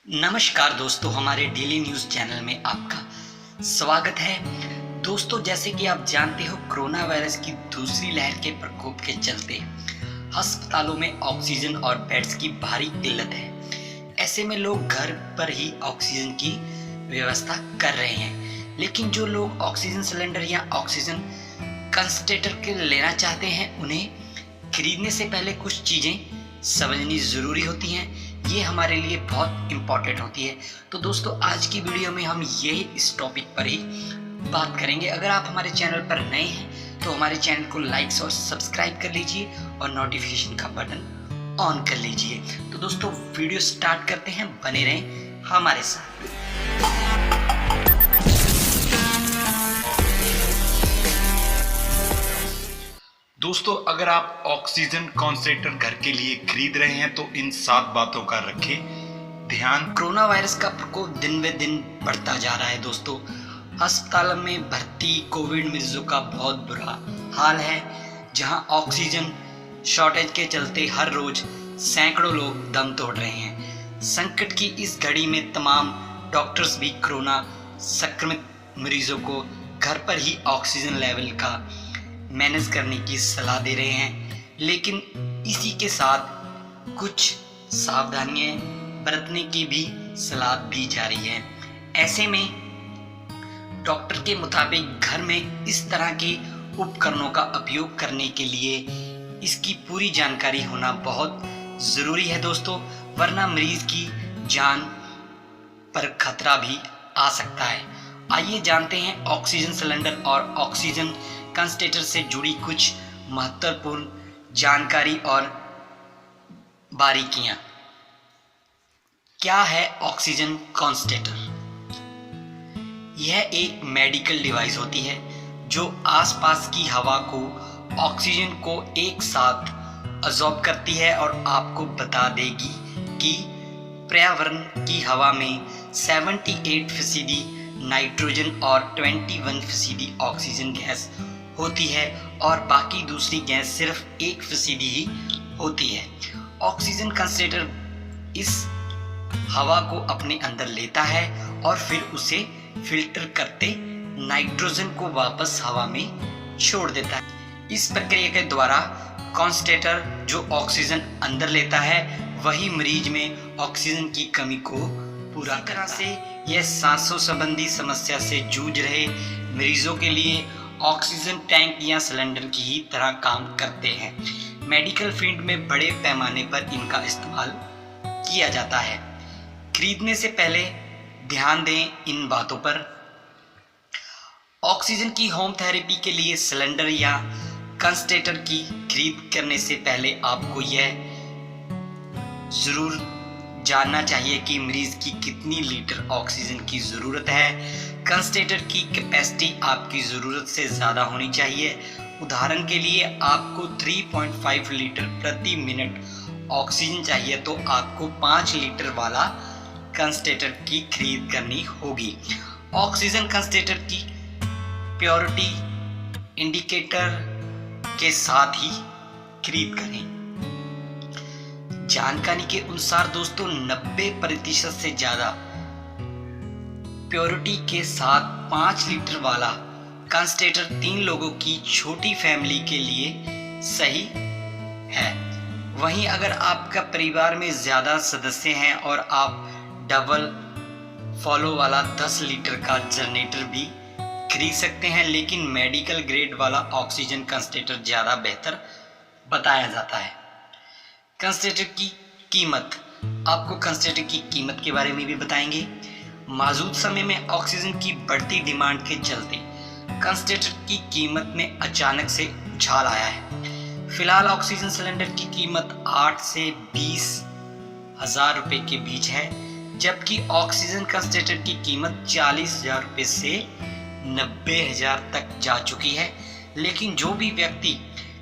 नमस्कार दोस्तों, हमारे डेली न्यूज चैनल में आपका स्वागत है। दोस्तों, जैसे कि आप जानते हो, कोरोना वायरस की दूसरी लहर के प्रकोप के चलते अस्पतालों में ऑक्सीजन और बेड्स की भारी किल्लत है। ऐसे में लोग घर पर ही ऑक्सीजन की व्यवस्था कर रहे हैं, लेकिन जो लोग ऑक्सीजन सिलेंडर या ऑक्सीजन कंसंट्रेटर के लेना चाहते हैं, उन्हें खरीदने से पहले कुछ चीजें समझनी जरूरी होती हैं। ये हमारे लिए बहुत इम्पोर्टेंट होती है। तो दोस्तों, आज की वीडियो में हम यही इस टॉपिक पर ही बात करेंगे। अगर आप हमारे चैनल पर नए हैं तो हमारे चैनल को लाइक और सब्सक्राइब कर लीजिए और नोटिफिकेशन का बटन ऑन कर लीजिए। तो दोस्तों, वीडियो स्टार्ट करते हैं, बने रहें हमारे साथ। दोस्तों, अगर आप ऑक्सीजन कॉन्सेंट्रेटर घर के लिए खरीद रहे हैं तो इन 7 बातों का रखें ध्यान। कोरोना वायरस का प्रकोप दिन ब दिन बढ़ता जा रहा है। दोस्तों, अस्पताल में भर्ती कोविड मरीजों का बहुत बुरा हाल है, जहां ऑक्सीजन शॉर्टेज के चलते हर रोज सैकड़ों लोग दम तोड़ रहे हैं। संकट की इस घड़ी में तमाम डॉक्टर्स भी कोरोना संक्रमित मरीजों को घर पर ही ऑक्सीजन लेवल का मैनेज करने की सलाह दे रहे हैं, लेकिन इसी के साथ कुछ सावधानियां बरतने की भी सलाह दी जा रही है। ऐसे में डॉक्टर के मुताबिक घर में इस तरह के उपकरणों का उपयोग करने के लिए इसकी पूरी जानकारी होना बहुत ज़रूरी है दोस्तों, वरना मरीज की जान पर खतरा भी आ सकता है। आइए जानते हैं ऑक्सीजन सिलेंडर और ऑक्सीजन कंसंट्रेटर से जुड़ी कुछ महत्वपूर्ण जानकारी और बारीकियां। क्या है ऑक्सीजन कंसंट्रेटर? यह एक मेडिकल डिवाइस होती है जो आसपास की हवा को ऑक्सीजन को एक साथ अब्सॉर्ब करती है और आपको बता देगी कि पर्यावरण की हवा में 78% नाइट्रोजन और 21% ऑक्सीजन गैस होती है और बाकी दूसरी गैस सिर्फ 1% ही होती है। ऑक्सीजन कंसंट्रेटर इस हवा को अपने अंदर लेता है और फिर उसे फिल्टर करते नाइट्रोजन को वापस हवा में छोड़ देता है। इस प्रक्रिया के द्वारा कंसंट्रेटर जो ऑक्सीजन अंदर लेता है, वही मरीज में ऑक्सीजन की कमी को पूरा तरह से यह सांसों संबंधी समस्या से जूझ रहे मरीजों के लिए ऑक्सीजन टैंक या सिलेंडर की ही तरह काम करते हैं। मेडिकल फील्ड में बड़े पैमाने पर इनका इस्तेमाल किया जाता है। खरीदने से पहले ध्यान दें इन बातों पर। ऑक्सीजन की होम थेरेपी के लिए सिलेंडर या कंसंट्रेटर की खरीद करने से पहले आपको यह जरूर जानना चाहिए कि मरीज की कितनी लीटर ऑक्सीजन की ज़रूरत है। कंसंट्रेटर की कैपेसिटी आपकी ज़रूरत से ज़्यादा होनी चाहिए। उदाहरण के लिए आपको 3.5 लीटर प्रति मिनट ऑक्सीजन चाहिए तो आपको 5 लीटर वाला कंसंट्रेटर की खरीद करनी होगी। ऑक्सीजन कंसंट्रेटर की प्योरिटी इंडिकेटर के साथ ही खरीद करें। जानकारी के अनुसार दोस्तों, 90% से ज़्यादा प्योरिटी के साथ 5 लीटर वाला कंसंट्रेटर 3 लोगों की छोटी फैमिली के लिए सही है। वहीं अगर आपका परिवार में ज़्यादा सदस्य हैं और आप डबल फॉलो वाला 10 लीटर का जनरेटर भी खरीद सकते हैं, लेकिन मेडिकल ग्रेड वाला ऑक्सीजन कंसंट्रेटर ज़्यादा बेहतर बताया जाता है। कंसंट्रेटर की कीमत, आपको कंसंट्रेटर की कीमत के बारे में भी बताएंगे। मौजूद समय में ऑक्सीजन की बढ़ती डिमांड के चलते कंसंट्रेटर की कीमत में अचानक से उछाल आया है। फिलहाल ऑक्सीजन सिलेंडर की कीमत 8 से 20 हजार रुपए के बीच है, जबकि ऑक्सीजन कंसंट्रेटर की कीमत 40,000 रुपए से 90,000 तक जा चुकी है। लेकिन जो भी व्यक्ति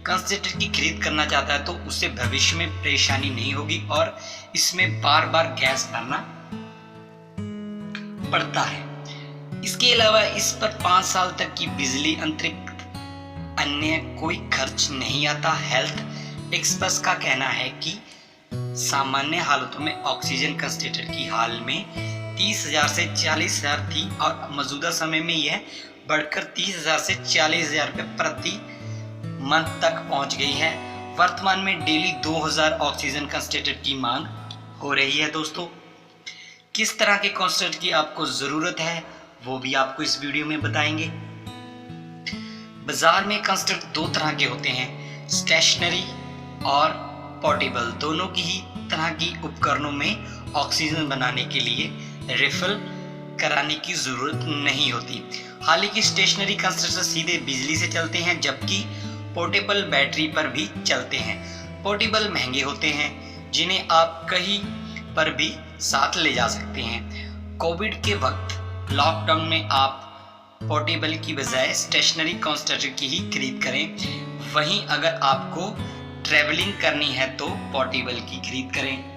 कंसंट्रेटर की खरीद करना चाहता है तो उसे भविष्य में परेशानी नहीं होगी और इसमें बार बार गैस भरना पड़ता है। इसके अलावा इस पर 5 साल तक की बिजली अतिरिक्त अन्य कोई खर्च नहीं आता। हेल्थ एक्सपर्ट्स का कहना है कि सामान्य हालतों में ऑक्सीजन कंसंट्रेटर की हाल में 30,000 से 40,000 थी और मौजूदा समय में यह बढ़कर 30,000 से 40,000 रुपये प्रति मंथ तक पहुंच गई है। वर्तमान में डेली 2,000 ऑक्सीजन कंसंट्रेटर की मांग हो रही है। दोस्तों, किस तरह के कंसंट्रेटर की आपको ज़रूरत है वो भी आपको इस वीडियो में बताएंगे। बाजार में कंसंट्रेटर दो तरह के होते हैं, स्टेशनरी और पोर्टेबल। दोनों की ही तरह की उपकरणों में ऑक्सीजन बनाने के लिए रिफिल कराने की ज़रूरत नहीं होती। हालांकि स्टेशनरी कंसंट्रेटर सीधे बिजली से चलते हैं, जबकि पोर्टेबल बैटरी पर भी चलते हैं। पोर्टेबल महंगे होते हैं, जिन्हें आप कहीं पर भी साथ ले जा सकते हैं। कोविड के वक्त लॉकडाउन में आप पोर्टेबल की बजाय स्टेशनरी कंसंट्रेटर की ही खरीद करें। वहीं अगर आपको ट्रैवलिंग करनी है तो पोर्टेबल की खरीद करें।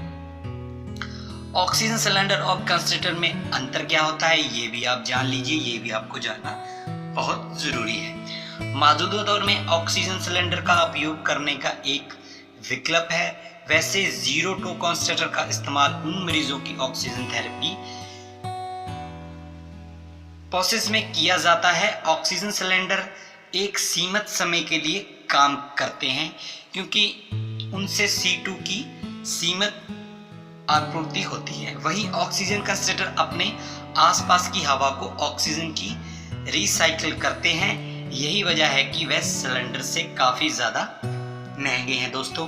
ऑक्सीजन सिलेंडर और कंसंट्रेटर में अंतर क्या होता है ये भी आप जान लीजिए, ये भी आपको जानना बहुत जरूरी है। मौजूदा दौर में ऑक्सीजन सिलेंडर का उपयोग करने का एक विकल्प है। वैसे जीरो टू कंसंट्रेटर का इस्तेमाल उन मरीजों की ऑक्सीजन थेरेपी प्रोसेस में किया जाता है। ऑक्सीजन सिलेंडर एक सीमित समय के लिए काम करते हैं, क्योंकि उनसे C2 की सीमित आपूर्ति होती है। वहीं ऑक्सीजन कंसंट्रेटर अपने आसपास की हवा को ऑक्सीजन की रिसाइकिल करते हैं। यही वजह है कि वह सिलेंडर से काफी ज्यादा महंगे हैं। दोस्तों,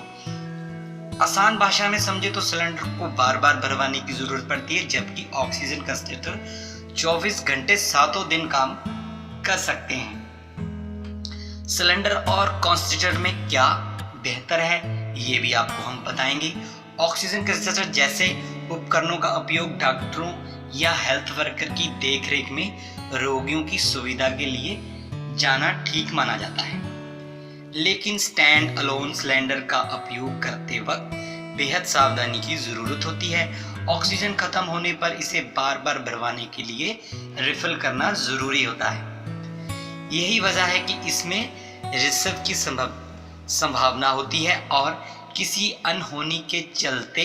आसान भाषा में समझे तो सिलेंडर को बार बार भरवाने की जरूरत पड़ती है, जबकि ऑक्सीजन कंसंट्रेटर 24 घंटे 7 दिन काम कर सकते हैं। सिलेंडर और कंसंट्रेटर में क्या बेहतर है ये भी आपको हम बताएंगे। ऑक्सीजन कंसंट्रेटर जैसे उपकरणों का उपयोग डॉक्टरों या हेल्थ वर्कर की देखरेख में रोगियों की सुविधा के लिए जाना ठीक माना जाता है, लेकिन स्टैंड अलोन सिलेंडर का उपयोग करते वक्त बेहद सावधानी की जरूरत होती है। ऑक्सीजन खत्म होने पर इसे बार बार भरवाने के लिए रिफिल करना जरूरी होता है। यही वजह है कि इसमें रिसर्व की संभावना होती है और किसी अनहोनी के चलते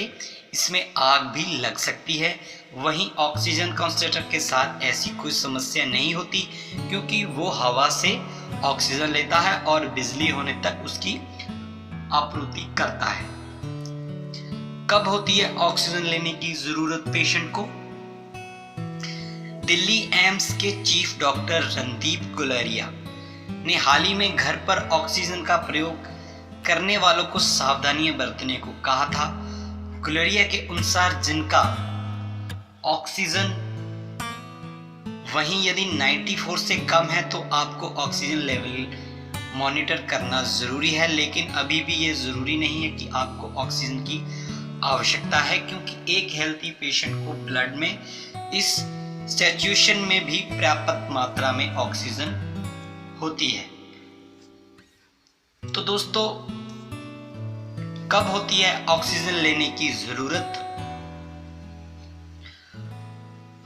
इसमें आग भी लग सकती है। वहीं ऑक्सीजन कंसंट्रेटर के साथ ऐसी कोई समस्या नहीं होती, क्योंकि वो हवा से ऑक्सीजन लेता है और बिजली होने तक उसकी आपूर्ति करता है। कब होती है ऑक्सीजन लेने की जरूरत पेशेंट को? दिल्ली एम्स के चीफ डॉक्टर रणदीप गुलेरिया ने हाल ही में घर पर ऑक्सीजन का प्रयोग करने वालों को सावधानियां बरतने को कहा था। गुलेरिया के अनुसार जिनका ऑक्सीजन वहीं यदि 94 से कम है तो आपको ऑक्सीजन लेवल मॉनिटर करना जरूरी है, लेकिन अभी भी ये जरूरी नहीं है कि आपको ऑक्सीजन की आवश्यकता है, क्योंकि एक हेल्थी पेशेंट को ब्लड में इस सिचुएशन में भी पर्याप्त मात्रा में ऑक्सीजन होती है। तो दोस्तों, कब होती है ऑक्सीजन लेने की जरूरत?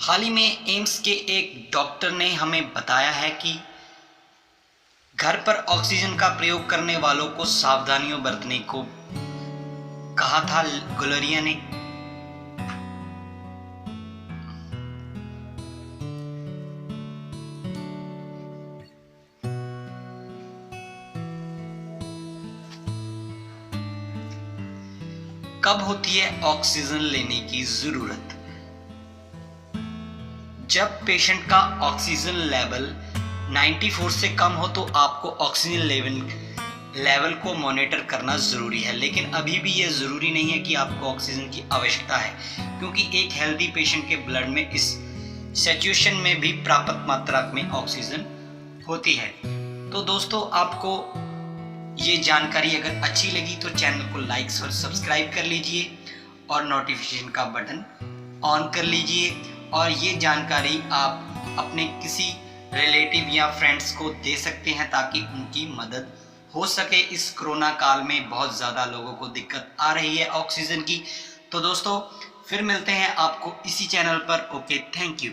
हाल ही में एम्स के एक डॉक्टर ने हमें बताया है कि घर पर ऑक्सीजन का प्रयोग करने वालों को सावधानियों बरतने को कहा था। गुलेरिया ने कब होती है ऑक्सीजन लेने की जरूरत? जब पेशेंट का ऑक्सीजन लेवल 94 से कम हो तो आपको ऑक्सीजन लेवल को मॉनिटर करना जरूरी है, लेकिन अभी भी यह जरूरी नहीं है कि आपको ऑक्सीजन की आवश्यकता है, क्योंकि एक हेल्दी पेशेंट के ब्लड में इस सिचुएशन में भी पर्याप्त मात्रा में ऑक्सीजन होती है। तो दोस्तों, आपको ये जानकारी अगर अच्छी लगी तो चैनल को लाइक और सब्सक्राइब कर लीजिए और नोटिफिकेशन का बटन ऑन कर लीजिए, और ये जानकारी आप अपने किसी रिलेटिव या फ्रेंड्स को दे सकते हैं ताकि उनकी मदद हो सके। इस कोरोना काल में बहुत ज़्यादा लोगों को दिक्कत आ रही है ऑक्सीजन की। तो दोस्तों, फिर मिलते हैं आपको इसी चैनल पर। Okay, thank you.